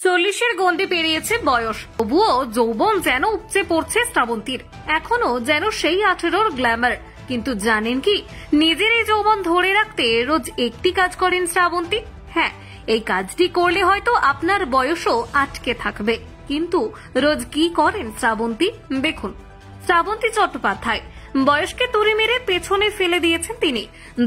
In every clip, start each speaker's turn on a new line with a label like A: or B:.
A: 40-এর গণ্ডি পেরিয়েছে বয়স, তবুও যৌবন যেন উপচে পড়ছে শ্রাবন্তীর। এখনো যেন সেই 18-র গ্ল্যামার। কিন্তু জানেন কি, নিজের এই যৌবন ধরে রাখতে রোজ একটি কাজ করেন শ্রাবন্তী। হ্যাঁ, এই কাজটি করলে হয়তো আপনার বয়সও আটকে থাকবে। কিন্তু রোজ কি করেন শ্রাবন্তী? দেখুন, শ্রাবন্তী চট্টোপাধ্যায় বয়সকে তুড়ি মেরে পেছনে ফেলে দিয়েছেন তিনি।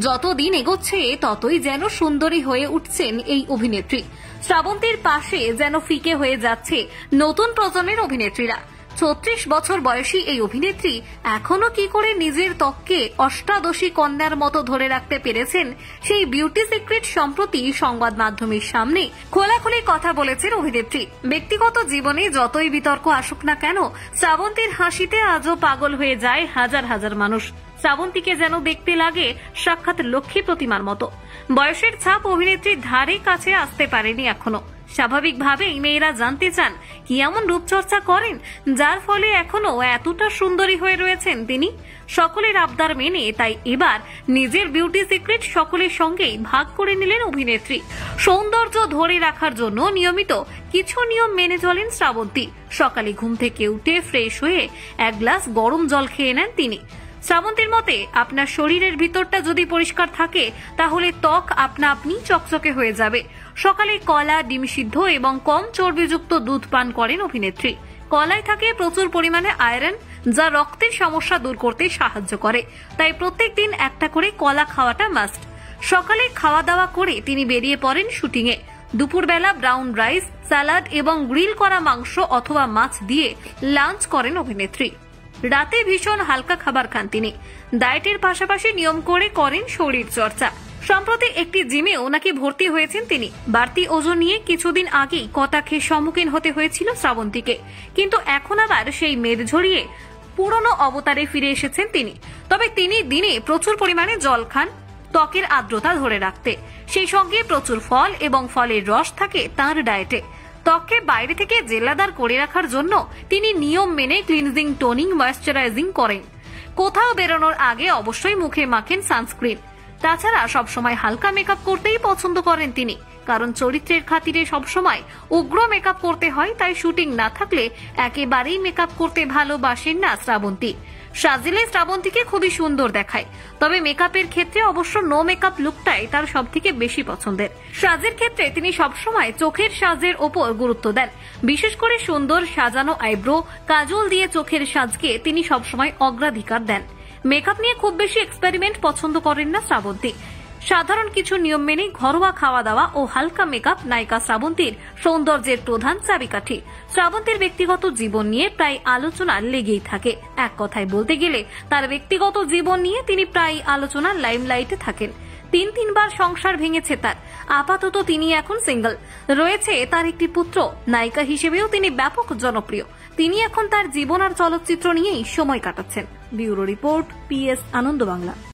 A: যতদিন এগোচ্ছে ততই যেন সুন্দরী হয়ে উঠছেন এই অভিনেত্রী। শ্রাবন্তীর পাশে যেন ফিকে হয়ে যাচ্ছে নতুন প্রজন্মের অভিনেত্রীরা। 36 বছর বয়সী এই অভিনেত্রী এখনো কি করে নিজের ত্বককে অষ্টাদশী কন্যার মতো ধরে রাখতে পেরেছেন, সেই বিউটি সিক্রেট সম্প্রতি সংবাদ মাধ্যমের সামনে খোলাখুলি কথা বলেছেন অভিনেত্রী। ব্যক্তিগত জীবনে যতই বিতর্ক আসুক না কেন, শ্রাবন্তীর হাসিতে আজও পাগল হয়ে যায় হাজার হাজার মানুষ। শ্রাবন্তীকে যেন দেখতে লাগে সাক্ষাৎ লক্ষ্মী প্রতিমার মতো। বয়সের ছাপ অভিনেত্রীর ধারে কাছে আসতে পারেনি এখনো। স্বাভাবিকভাবেই মেয়েরা জানতে চান কি এমন রূপচর্চা করেন যার ফলে এখনো এতটা সুন্দরী হয়ে রয়েছেন তিনি। সকলের আবদার মেনে তাই এবার নিজের বিউটি সিক্রেট সকলের সঙ্গেই ভাগ করে নিলেন অভিনেত্রী। সৌন্দর্য ধরে রাখার জন্য নিয়মিত কিছু নিয়ম মেনে চলেন শ্রাবন্তী। সকালে ঘুম থেকে উঠে ফ্রেশ হয়ে এক গ্লাস গরম জল খেয়ে নেন তিনি। শ্রাবন্তীর মতে, আপনার শরীরের ভিতরটা যদি পরিষ্কার থাকে তাহলে ত্বক আপনা আপনি চকচকে হয়ে যাবে। সকালে কলা, ডিম সিদ্ধ এবং কম চর্বিযুক্ত দুধ পান করেন অভিনেত্রী। কলায় থাকে প্রচুর পরিমাণে আয়রন, যা রক্তের সমস্যা দূর করতে সাহায্য করে। তাই প্রত্যেকদিন একটা করে কলা খাওয়াটা মাস্ট। সকালে খাওয়া দাওয়া করে তিনি বেরিয়ে পড়েন শুটিংয়ে। দুপুরবেলা ব্রাউন রাইস, স্যালাড এবং গ্রিল করা মাংস অথবা মাছ দিয়ে লাঞ্চ করেন অভিনেত্রী। রাতে ভীষণ হালকা খাবার খান তিনি। ডায়েটের পাশাপাশি নিয়ম করে করেন শরীর চর্চা। সম্প্রতি একটি জিমেও নাকি ভর্তি হয়েছেন তিনি। বাড়তি ওজন নিয়ে কিছুদিন আগেই কটাক্ষের সম্মুখীন হতে হয়েছিল শ্রাবন্তীকে, কিন্তু এখন আবার সেই মেদ ঝরিয়ে পুরনো অবতারে ফিরে এসেছেন তিনি। তবে তিনি দিনে প্রচুর পরিমাণে জল খান ত্বকের আর্দ্রতা ধরে রাখতে। সেই সঙ্গে প্রচুর ফল এবং ফলের রস থাকে তাঁর ডায়েটে। ত্বককে বাইরে থেকে জেল্লাদার করে রাখার জন্য তিনি নিয়ম মেনে ক্লিনজিং, টোনিং, ময়েশ্চারাইজিং করেন। কোথাও বেরোনোর আগে অবশ্যই মুখে মাখেন সানস্ক্রিন। তাছাড়া সবসময় হালকা মেকআপ করতেই পছন্দ করেন তিনি, কারণ চরিত্রের খাতিরে সবসময় উগ্র মেকআপ করতে হয়। তাই শুটিং না থাকলে একেবারেই মেকআপ করতে ভালোবাসেন না শ্রাবন্তী। সাজলে শ্রাবন্তীকে খুবই সুন্দর দেখায়, তবে মেকআপের ক্ষেত্রে অবশ্য নো মেকআপ লুকটাই তার সবথেকে বেশি পছন্দের। সাজের ক্ষেত্রে তিনি সবসময় চোখের সাজের ওপর গুরুত্ব দেন। বিশেষ করে সুন্দর সাজানো আইব্রো, কাজল দিয়ে চোখের সাজকে তিনি সবসময় অগ্রাধিকার দেন। মেকআপ নিয়ে খুব বেশি এক্সপেরিমেন্ট পছন্দ করেন না শ্রাবন্তী। সাধারণ কিছু নিয়ম মেনে ঘরোয়া খাওয়া দাওয়া ও হালকা মেকআপ নায়িকা শ্রাবন্তীর সৌন্দর্যের প্রধান চাবিকাঠি। শ্রাবন্তীর ব্যক্তিগত জীবন নিয়ে প্রায় আলোচনা লেগেই থাকে। এক কথায় বলতে গেলে তার ব্যক্তিগত জীবন নিয়ে তিনি প্রায় আলোচনার লাইমলাইটে থাকেন। তিনবার সংসার ভেঙেছে তার। আপাতত তিনি এখন সিঙ্গল। রয়েছে তার একটি পুত্র। নায়িকা হিসেবেও তিনি ব্যাপক জনপ্রিয়। তিনি এখন তার জীবন আর চলচ্চিত্র নিয়েই সময় কাটাচ্ছেন। ব্যুরো রিপোর্ট, PS আনন্দ বাংলা।